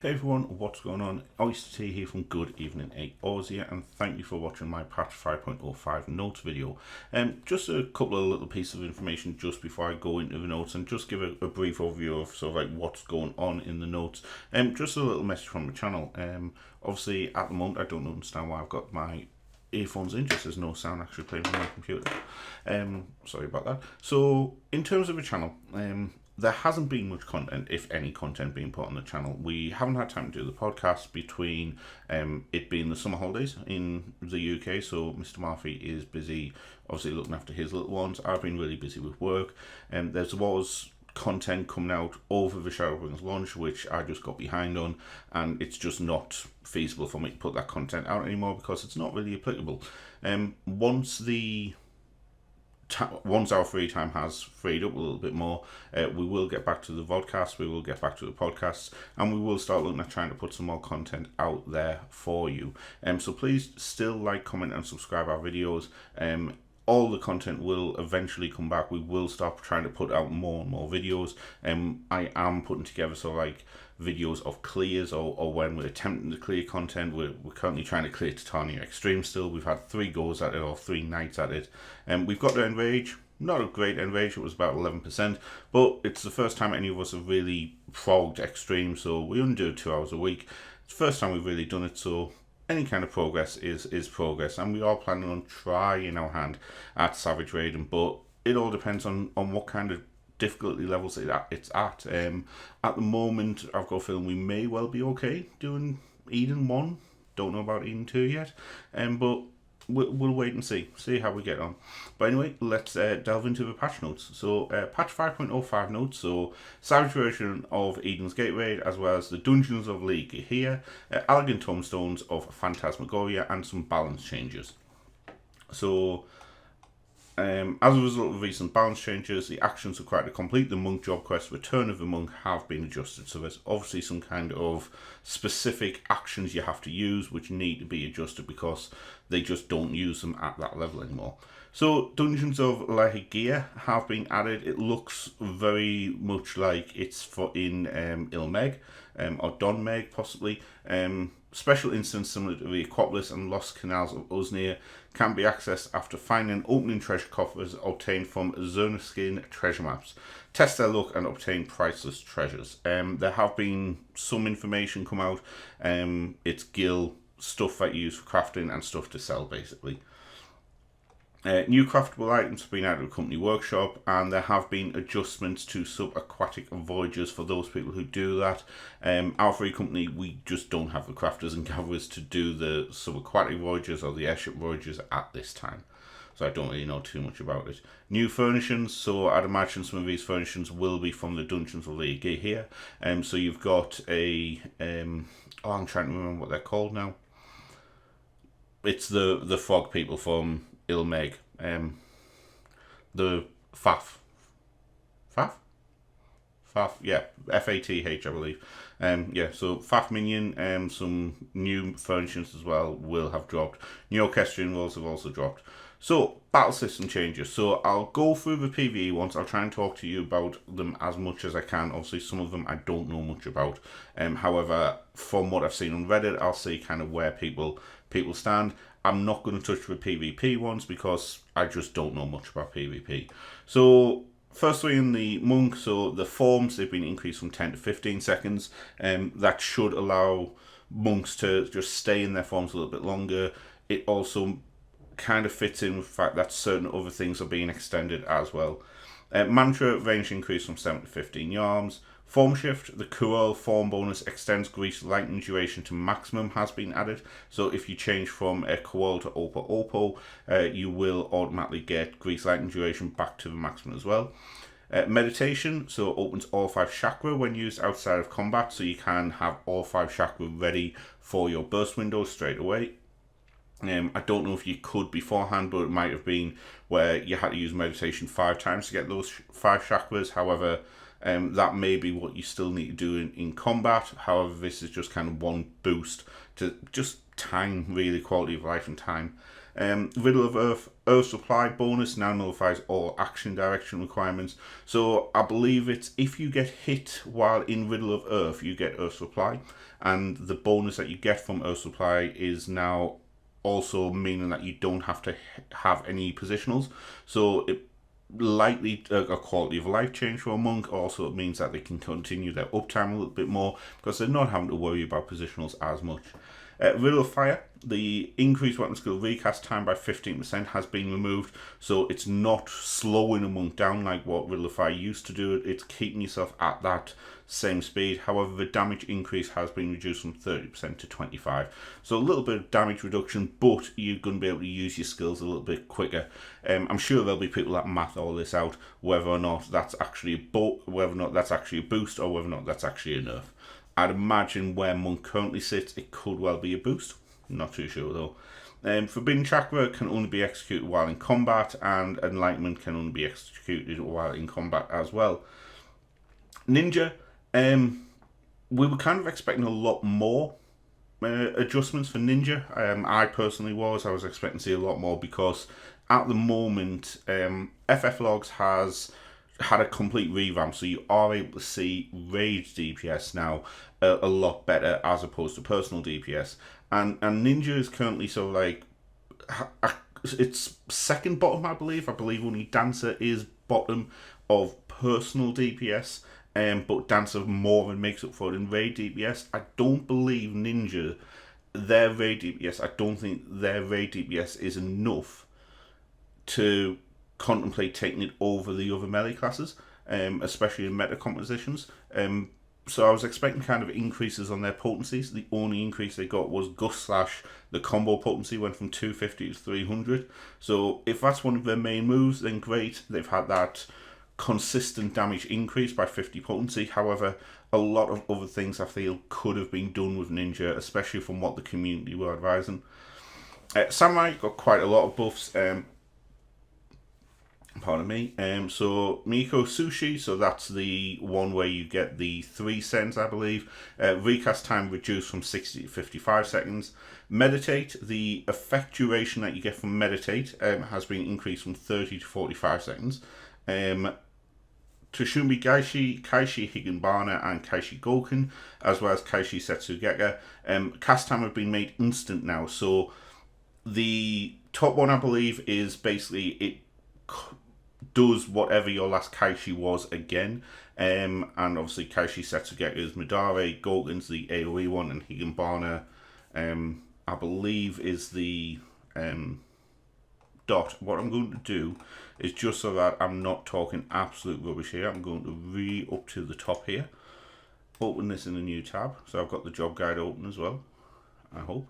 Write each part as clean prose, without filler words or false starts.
Hey everyone, what's going on? Oisty T here from Good Evening 8 Aussie, and thank you for watching my patch 5.05 notes video. Just a couple of little pieces of information just before I go into the notes and just give a brief overview of sort of like what's going on in the notes. Just a little message from the channel. Obviously at the moment I don't understand why I've got my earphones in, just there's no sound actually playing on my computer. Sorry about that. So in terms of the channel, there hasn't been much content, if any content, being put on the channel. We haven't had time to do the podcast between it being the summer holidays in the UK, so Mr. Murphy is busy obviously looking after his little ones. I've been really busy with work, and there was content coming out over the Shadowbringers launch which I just got behind on, and it's just not feasible for me to put that content out anymore because it's not really applicable. Once our free time has freed up a little bit more, we will get back to the vodcast, we will get back to the podcasts, and we will start looking at trying to put some more content out there for you. So please still like, comment, and subscribe our videos. All the content will eventually come back. We will start trying to put out more and more videos. I am putting together videos of clears or when we're attempting to clear content. We're currently trying to clear Titania Extreme still. We've had 3 goes at it, or 3 nights at it. We've got to Enrage. Not a great Enrage, it was about 11%, but it's the first time any of us have really frogged Extreme, so we only do it 2 hours a week. It's the first time we've really done it, so any kind of progress is progress, and we are planning on trying our hand at Savage Raiding, but it all depends on what kind of difficulty levels it's at. At the moment, I've got a feeling we may well be okay doing Eden 1. Don't know about Eden 2 yet, but we'll wait and see how we get on. But anyway, let's delve into the patch notes. So patch 5.05 notes, so Savage version of Eden's Gate Raid, as well as the Dungeons of League here, Elegant Tombstones of Phantasmagoria, and some balance changes. So as a result of recent balance changes, the actions required to complete the monk job quest Return of the Monk have been adjusted. So there's obviously some kind of specific actions you have to use which need to be adjusted because they just don't use them at that level anymore. So Dungeons of Lehigia have been added. It looks very much like it's in Ilmeg or Donmeg possibly. Special instance similar to the Aquapolis and Lost Canals of Uznir can be accessed after finding and opening treasure coffers obtained from Zerneskin treasure maps. Test their luck and obtain priceless treasures. There have been some information come out. It's guild stuff that you use for crafting and stuff to sell basically. New craftable items have been added to the company workshop, and there have been adjustments to subaquatic voyages for those people who do that. Our free company, we just don't have the crafters and gatherers to do the subaquatic voyages or the airship voyages at this time, so I don't really know too much about it. New furnishings, so I'd imagine some of these furnishings will be from the Dungeons of League here. So you've got a I'm trying to remember what they're called now. It's the frog people from Ilmeg, the Faf, yeah, Fath, I believe. Yeah, so Faf minion, some new furnishings as well will have dropped. New orchestrion rolls have also dropped. So battle system changes. So I'll go through the PvE ones. I'll try and talk to you about them as much as I can. Obviously, some of them I don't know much about. However, from what I've seen on Reddit, I'll see kind of where people stand. I'm not going to touch the PvP ones because I just don't know much about PvP. So firstly in the monk, so the forms, they've been increased from 10 to 15 seconds. That should allow monks to just stay in their forms a little bit longer. It also kind of fits in with the fact that certain other things are being extended as well. Mantra range increase from 7 to 15 yards. Form shift, the Kurol form bonus extends grease lightning duration to maximum has been added. So if you change from a Kurol to Oppo, you will automatically get grease lightning duration back to the maximum as well. Meditation, so opens all 5 chakra when used outside of combat, so you can have all 5 chakra ready for your burst windows straight away. I don't know if you could beforehand, but it might have been where you had to use meditation 5 times to get those 5 chakras. However, that may be what you still need to do in combat. However, this is just kind of one boost to just time, really, quality of life and time. Riddle of Earth supply bonus now nullifies all action direction requirements. So I believe it's if you get hit while in Riddle of Earth, you get Earth supply, and the bonus that you get from Earth supply is now also meaning that you don't have to have any positionals. So it likely a quality of life change for a monk. Also, it means that they can continue their uptime a little bit more because they're not having to worry about positionals as much. Riddle of Fire, the increased weapon skill recast time by 15% has been removed, so it's not slowing a monk down like what Riddle of Fire used to do. It's keeping yourself at that same speed. However, the damage increase has been reduced from 30% to 25%. So a little bit of damage reduction, but you're going to be able to use your skills a little bit quicker. I'm sure there'll be people that math all this out, whether or not that's actually a boost or whether or not that's actually a nerf. I'd imagine where Monk currently sits, it could well be a boost. Not too sure though. Forbidden Chakra can only be executed while in combat, and Enlightenment can only be executed while in combat as well. Ninja, we were kind of expecting a lot more adjustments for Ninja. I personally was expecting to see a lot more because at the moment, FF Logs has had a complete revamp, so you are able to see rage DPS now a lot better as opposed to personal DPS. And Ninja is currently sort of like it's second bottom, I believe. I believe only Dancer is bottom of personal DPS, but Dancer more than makes up for it in raid DPS. I don't believe Ninja, their raid DPS, I don't think their raid DPS is enough to contemplate taking it over the other melee classes, especially in meta compositions. So I was expecting kind of increases on their potencies. The only increase they got was Gust Slash. The combo potency went from 250 to 300. So if that's one of their main moves, then great. They've had that consistent damage increase by 50 potency. However, a lot of other things I feel could have been done with Ninja, especially from what the community were advising. Samurai got quite a lot of buffs. Pardon me. So Miko Sushi, so that's the one where you get the 3 cents, I believe. Recast time reduced from 60 to 55 seconds. Meditate, the effect duration that you get from Meditate has been increased from 30 to 45 seconds. Toshumi Gaishi, Kaishi Higanbana, and Kaishi Goken, as well as Kaishi Setsugeka. Cast time have been made instant now, so the top one, I believe, is basically it does whatever your last Kaishi was again, and obviously Kaishi Setsugeka is Midare, Goken's the AoE one, and Higanbana, I believe, is the dot. What I'm going to do is, just so that I'm not talking absolute rubbish here, I'm going to up to the top here, open this in a new tab, so I've got the job guide open as well, I hope.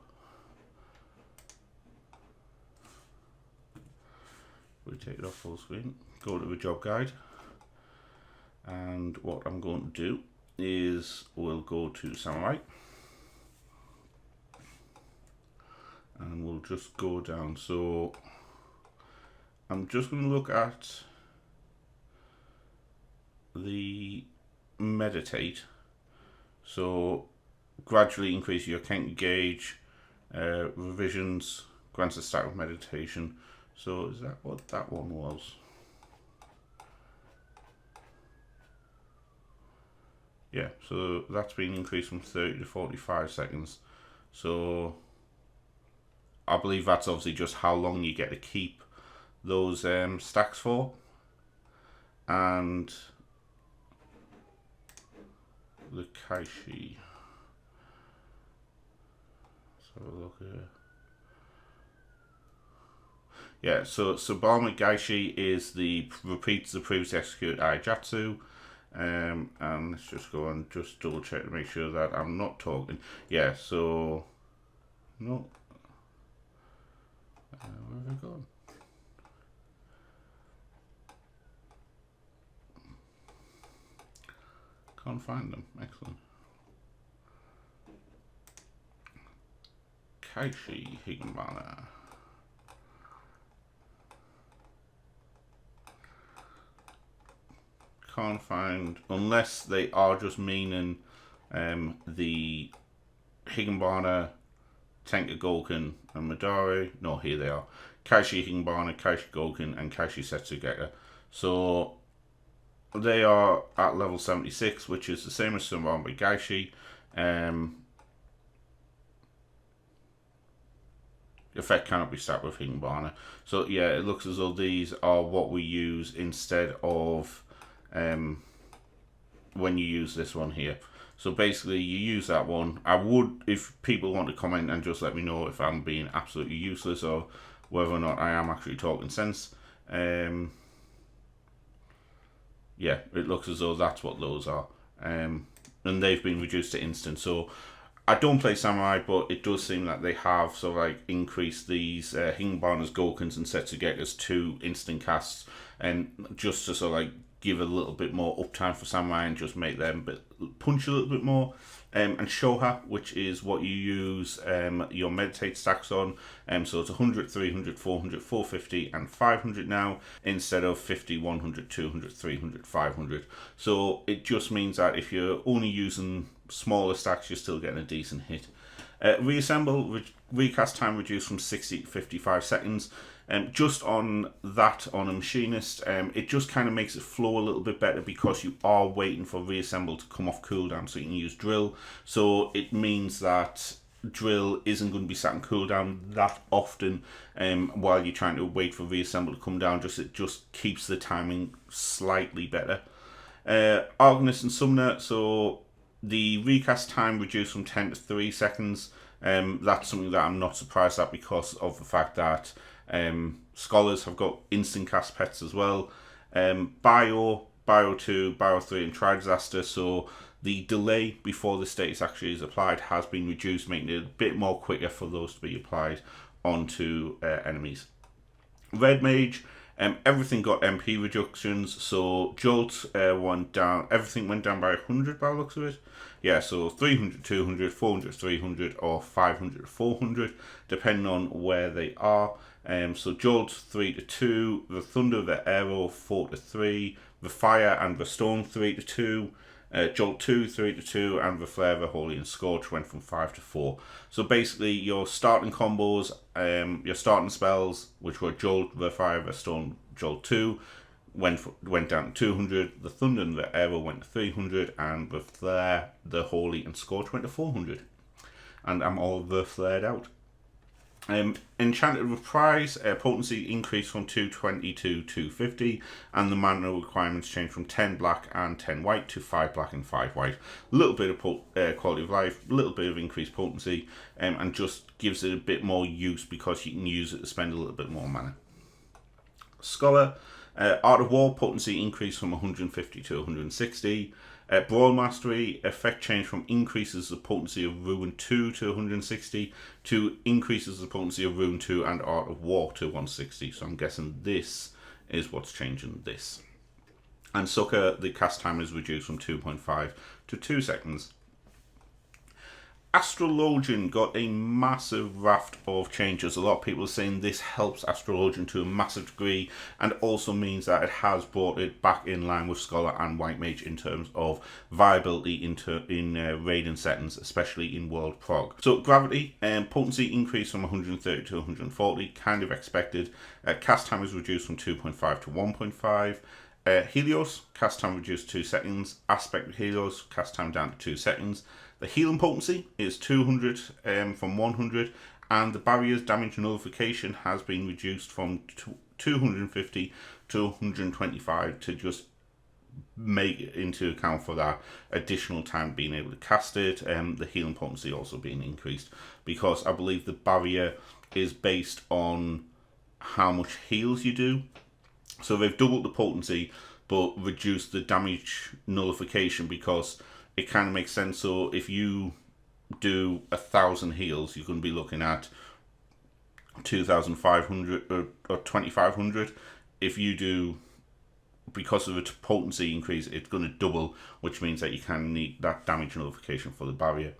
We take it off full screen, go to the job guide, and what I'm going to do is we'll go to Samurai, and we'll just go down. So I'm just going to look at the Meditate. So gradually increase your counter gauge, revisions, grants a stack of meditation. So is that what that one was? Yeah, so that's been increased from 30 to 45 seconds. So I believe that's obviously just how long you get to keep those stacks for. And the Kaishi. Let's have a look here. Yeah, so Balma Gaishi is repeats the previously executed Aijatsu. And let's just go and just double check to make sure that I'm not talking. Yeah, so no. Where have I gone? Can't find them. Excellent. Kaishi Higanbana. Can't find, unless they are just meaning the Higanbana Tenka Gouken and Midori. No, here they are. Kaishi Hingbana, Kaishi Gouken, and Kaishi Setsugeki. So they are at level 76, which is the same as Sunranbi Gaishi. Effect cannot be stacked with Hingbana. So yeah, it looks as though these are what we use instead of when you use this one here. So basically you use that one. I would, if people want to comment and just let me know if I'm being absolutely useless or whether or not I am actually talking sense. Yeah, it looks as though that's what those are. And they've been reduced to instant. So I don't play Samurai, but it does seem that they have sort of like increased these Hingbanas, Goukens, and Setsugekas to instant casts, and just to sort of like give a little bit more uptime for Samurai and just make them punch a little bit more. And Shoha, which is what you use your meditate stacks on. So it's 100, 300, 400, 450, and 500 now, instead of 50, 100, 200, 300, 500. So it just means that if you're only using smaller stacks, you're still getting a decent hit. Reassemble, recast time reduced from 60 to 55 seconds. Just on that, on a machinist, it just kind of makes it flow a little bit better because you are waiting for reassemble to come off cooldown so you can use drill. So it means that drill isn't going to be sat on cooldown that often while you're trying to wait for reassemble to come down. It just keeps the timing slightly better. Argonist and Summoner, so the recast time reduced from 10 to 3 seconds. That's something that I'm not surprised at because of the fact that scholars have got instant cast pets as well. Bio 2, Bio 3, and Tri-Disaster. So the delay before the status actually is applied has been reduced, making it a bit more quicker for those to be applied onto enemies. Red Mage, everything got MP reductions. So Jolt went down, everything went down by 100 by the looks of it. Yeah, so 300, 200, 400, 300, or 500, 400, depending on where they are. So Jolt 3 to 2, the Thunder, the Arrow 4 to 3, the Fire and the Storm 3 to 2, Jolt 2 3 to 2, and the Flare, the Holy, and Scorch went from 5 to 4. So basically, your starting combos, your starting spells, which were Jolt, the Fire, the Storm, Jolt 2, went down to 200. The Thunder and the Arrow went to 300, and the Flare, the Holy, and Scorch went to 400. And I'm all the flared out. Enchanted Reprise, potency increased from 220 to 250, and the mana requirements changed from 10 black and 10 white to 5 black and 5 white. A little bit of quality of life, a little bit of increased potency, and just gives it a bit more use because you can use it to spend a little bit more mana. Scholar, Art of War, potency increased from 150 to 160. Brawl Mastery, effect change from increases the potency of Ruin 2 to 160 to increases the potency of Ruin 2 and Art of War to 160. So I'm guessing this is what's changing this. And Sucker, the cast time is reduced from 2.5 to 2 seconds. Astrologian got a massive raft of changes. A lot of people are saying this helps Astrologian to a massive degree and also means that it has brought it back in line with Scholar and White Mage in terms of viability in raiding settings, especially in World Prog. So Gravity, potency increased from 130 to 140, kind of expected. Cast time is reduced from 2.5 to 1.5. Helios, cast time reduced 2 seconds. Aspect of Helios, cast time down to 2 seconds. The healing potency is 200 from 100, and the barrier's damage nullification has been reduced from 250 to 125 to just make it into account for that additional time being able to cast it. The healing potency also being increased because I believe the barrier is based on how much heals you do. So they've doubled the potency but reduced the damage nullification because it kind of makes sense. So if you do 1,000 heals, you're going to be looking at 2,500 or 2,500. If you do, because of the potency increase, it's going to double, which means that you kind of need that damage nullification for the barrier.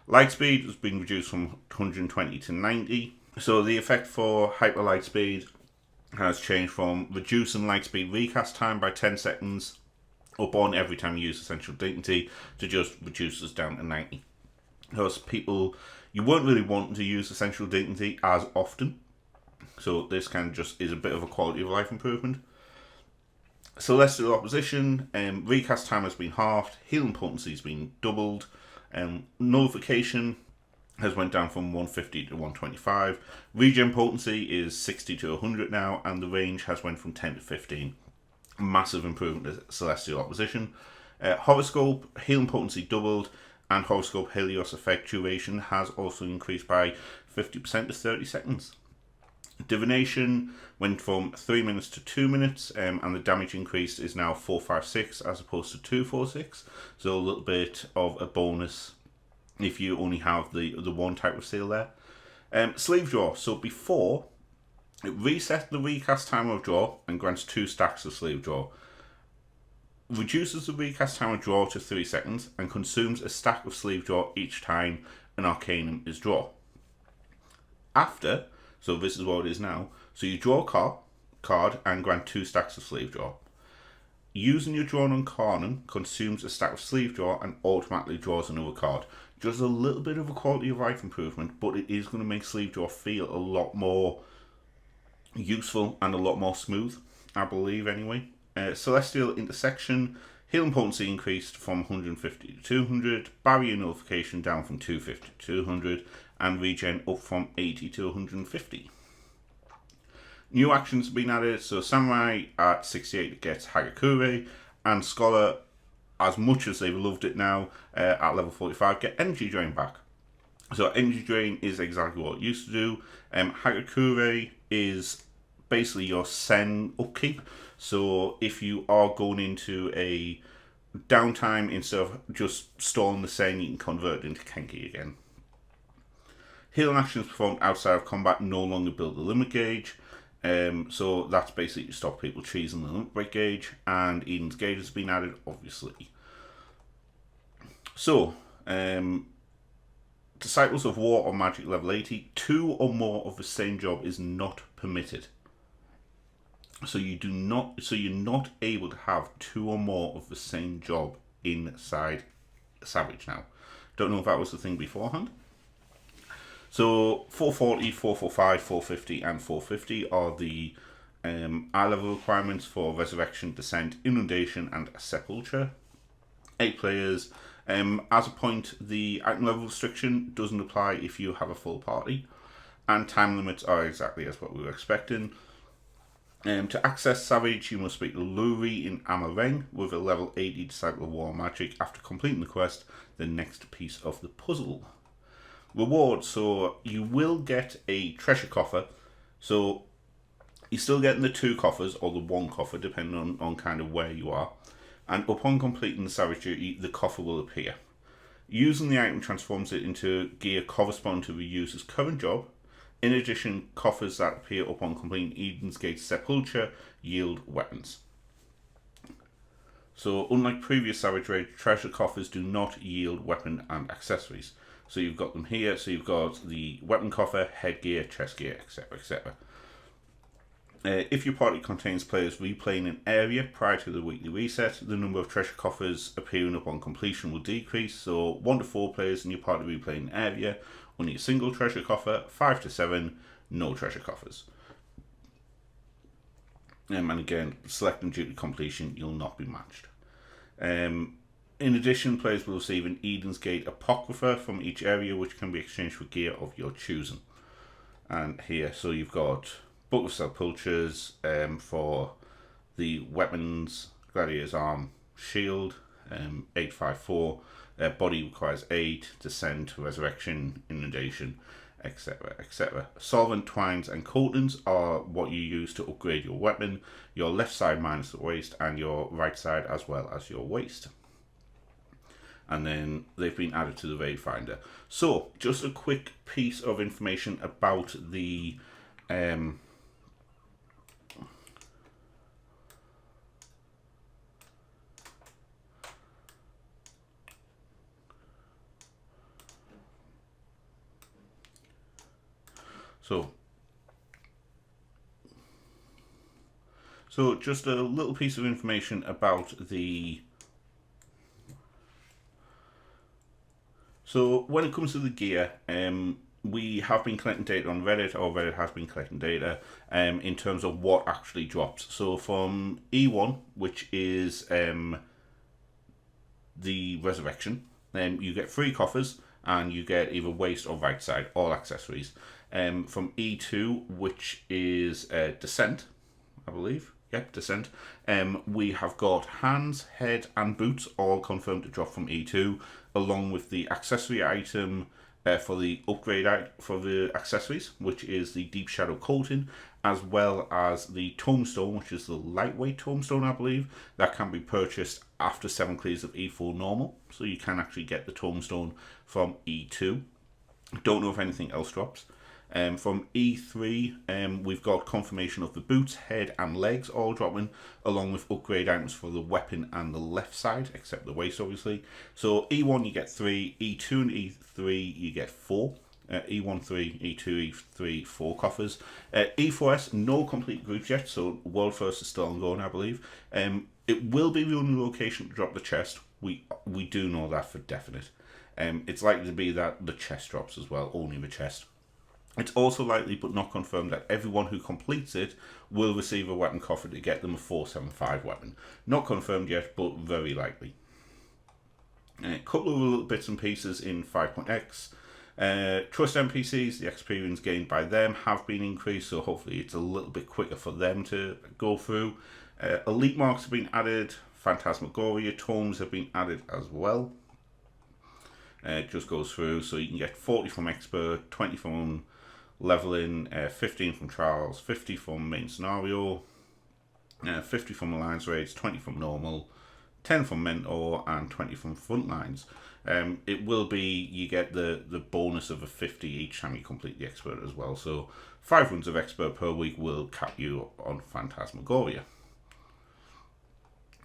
Light speed has been reduced from 120 to 90. So the effect for hyper light speed has changed from reducing light speed recast time by 10 seconds up on every time you use Essential Dignity to just reduce us down to 90. Because people You weren't really wanting to use Essential Dignity as often, so this kind of just is a bit of a quality of life improvement. Celestial Opposition, recast time has been halved, healing potency has been doubled, nullification has went down from 150 to 125, regen potency is 60 to 100 now, and the range has went from 10 to 15. Massive improvement to Celestial Opposition. Horoscope, healing potency doubled, and Horoscope Helios effect duration has also increased by 50% to 30 seconds. Divination went from 3 minutes to 2 minutes, and the damage increase is now 456 as opposed to 246, so a little bit of a bonus if you only have the one type of seal there. Sleeve draw, so before it resets the recast time of draw and grants 2 stacks of sleeve draw, reduces the recast time of draw to 3 seconds, and consumes a stack of sleeve draw each time an Arcanum is drawn. After, so this is what it is now, so you draw a card and grant 2 stacks of sleeve draw. Using your drawn Arcanum consumes a stack of sleeve draw and automatically draws another card. Just a little bit of a quality of life improvement, but it is going to make sleeve draw feel a lot more useful and a lot more smooth, I believe anyway. Celestial Intersection, healing potency increased from 150 to 200, barrier nullification down from 250 to 200, and regen up from 80 to 150. New actions have been added, so Samurai at 68 gets Hagakure, and Scholar, as much as they've loved it now, at level 45 get Energy Drain back. So Energy Drain is exactly what it used to do. Hagakure is basically your Sen upkeep, so if you are going into a downtime, instead of just storing the Sen, you can convert it into Kenki again. Healing actions performed outside of combat no longer build the limit gauge. So that's basically to stop people cheesing the limit break gauge, and Eden's Gate has been added, obviously. So, Disciples of War or Magic level 80, 2 or more of the same job is not permitted. So you're not able to have 2 or more of the same job inside Savage now. Don't know if that was the thing beforehand. So 440, 445, 450 and 450 are the eye level requirements for Resurrection, Descent, Inundation and Sepulture. 8 players. As a point, the item level restriction doesn't apply if you have a full party, and time limits are exactly as what we were expecting. To access Savage, you must beat Luri in Amareng with a level 80 Disciple of War Magic after completing the quest, the next piece of the puzzle. Rewards, so you will get a treasure coffer, so you're still getting the 2 coffers or the 1 coffer depending on kind of where you are, and upon completing the Savage duty the coffer will appear. Using the item transforms it into gear corresponding to the user's current job. In addition, coffers that appear upon completing Eden's Gate Sepulture yield weapons. So unlike previous Savage Raid, treasure coffers do not yield weapon and accessories. So you've got them here, so you've got the weapon coffer, headgear, chest gear, etc, etc. If your party contains players replaying an area prior to the weekly reset, the number of treasure coffers appearing upon completion will decrease. So 1 to 4 players in your party replaying an area, only a single treasure coffer. 5 to 7, no treasure coffers. And again, selecting due to completion, you'll not be matched. In addition, players will receive an Eden's Gate Apocrypha from each area, which can be exchanged for gear of your choosing. And here, so you've got Book of Sepultures for the weapons, Gladiator's Arm, Shield, 854, body requires 8, Descent, Resurrection, Inundation, etc, etc. Solvent, Twines and Coatings are what you use to upgrade your weapon, your left side minus the waist and your right side as well as your waist. And then they've been added to the Raid Finder. So, just a quick piece of information about the So just a little piece of information about the So when it comes to the gear, we have been collecting data on Reddit, or Reddit has been collecting data in terms of what actually drops. So from E1, which is the Resurrection, you get 3 coffers and you get either waist or right side, all accessories. From E2, which is Descent, I believe. Yep, Descent. We have got hands, head, and boots all confirmed to drop from E2, along with the accessory item for the upgrade for the accessories, which is the Deep Shadow Coating, as well as the Tombstone, which is the lightweight Tombstone, I believe, that can be purchased after 7 clears of E4 normal. So you can actually get the Tombstone from E2. Don't know if anything else drops. From E3, we've got confirmation of the boots, head and legs all dropping, along with upgrade items for the weapon and the left side, except the waist obviously. So E1 you get 3, E2 and E3 you get 4. E1 3, E2, E3 4 coffers. E4S no complete groups yet, so World First is still ongoing, I believe. It will be the only location to drop the chest. We do know that for definite. It's likely to be that the chest drops as well, only the chest. It's also likely, but not confirmed, that everyone who completes it will receive a weapon coffer to get them a 475 weapon. Not confirmed yet, but very likely. A couple of little bits and pieces in 5.x. Trust NPCs, the experience gained by them have been increased, so hopefully it's a little bit quicker for them to go through. Elite marks have been added, Phantasmagoria tomes have been added as well. It just goes through, so you can get 40 from expert, 20 from leveling, 15 from trials, 50 from main scenario, 50 from alliance raids, 20 from normal, 10 from mentor, and 20 from frontlines. It will be, you get the bonus of a 50 each time you complete the expert as well, so 5 runs of expert per week will cap you on Phantasmagoria.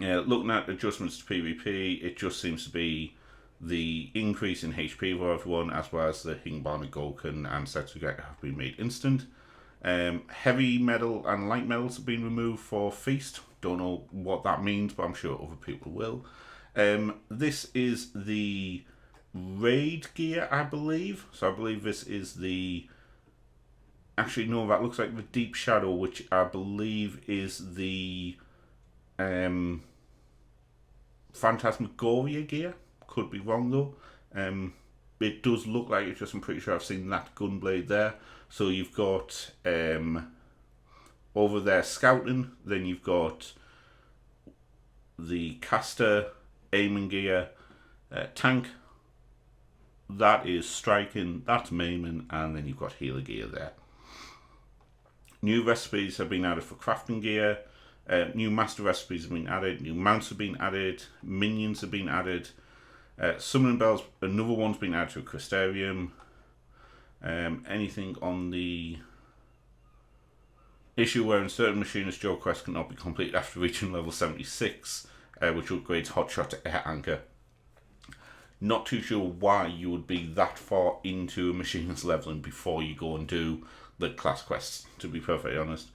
Looking at adjustments to PvP, it just seems to be the increase in HP for everyone, as well as the Hingbana Goken and Setsugeki have been made instant. Heavy metal and light metals have been removed for Feast. Don't know what that means, but I'm sure other people will. This is the raid gear, I believe. So I believe this is the... Actually, no, that looks like the Deep Shadow, which I believe is the Phantasmagoria gear. Could be wrong though. It does look like it, just I'm pretty sure I've seen that gunblade there. So you've got over there scouting, then you've got the caster, aiming gear, tank, that is striking, that's maiming, and then you've got healer gear there. New recipes have been added for crafting gear, new master recipes have been added, new mounts have been added, minions have been added. Summoning bells, another one's been added to a Crystarium. Anything on the issue where certain machinist Joe quests cannot be completed after reaching level 76, which upgrades Hotshot to Air Anchor. Not too sure why you would be that far into a machinist leveling before you go and do the class quests, to be perfectly honest.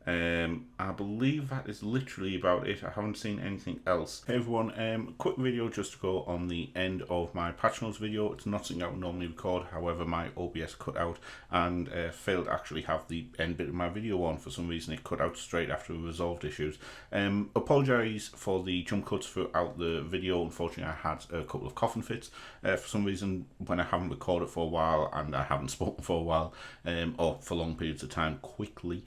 I believe that is literally about it. I haven't seen anything else. Hey everyone, quick video just to go on the end of my patch notes video. It's not something I would normally record, however my OBS cut out and failed to actually have the end bit of my video on. For some reason it cut out straight after we resolved issues. Apologise for the jump cuts throughout the video. Unfortunately I had a couple of coughing fits for some reason when I haven't recorded for a while and I haven't spoken for a while, or for long periods of time quickly.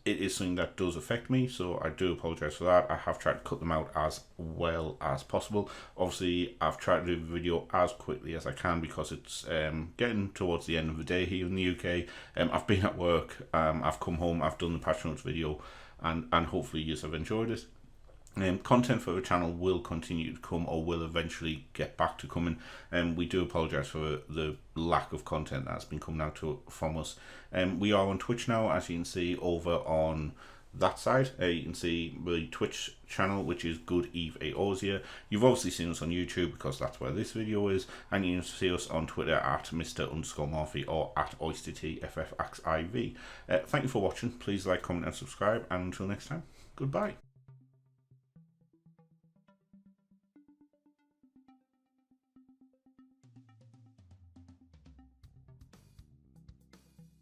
It is something that does affect me, so I do apologise for that. I have tried to cut them out as well as possible. Obviously, I've tried to do the video as quickly as I can because it's getting towards the end of the day here in the UK. I've been at work, I've come home, I've done the patch notes video, and hopefully you have enjoyed it. Content for the channel will continue to come, or will eventually get back to coming. We do apologise for the lack of content that's been coming out from us. We are on Twitch now, as you can see over on that side. You can see the Twitch channel, which is Good Eve Aosia. You've obviously seen us on YouTube because that's where this video is, and you can see us on Twitter at Mr_Murphy or at Oisty T FFXIV. Thank you for watching. Please like, comment, and subscribe. And until next time, goodbye.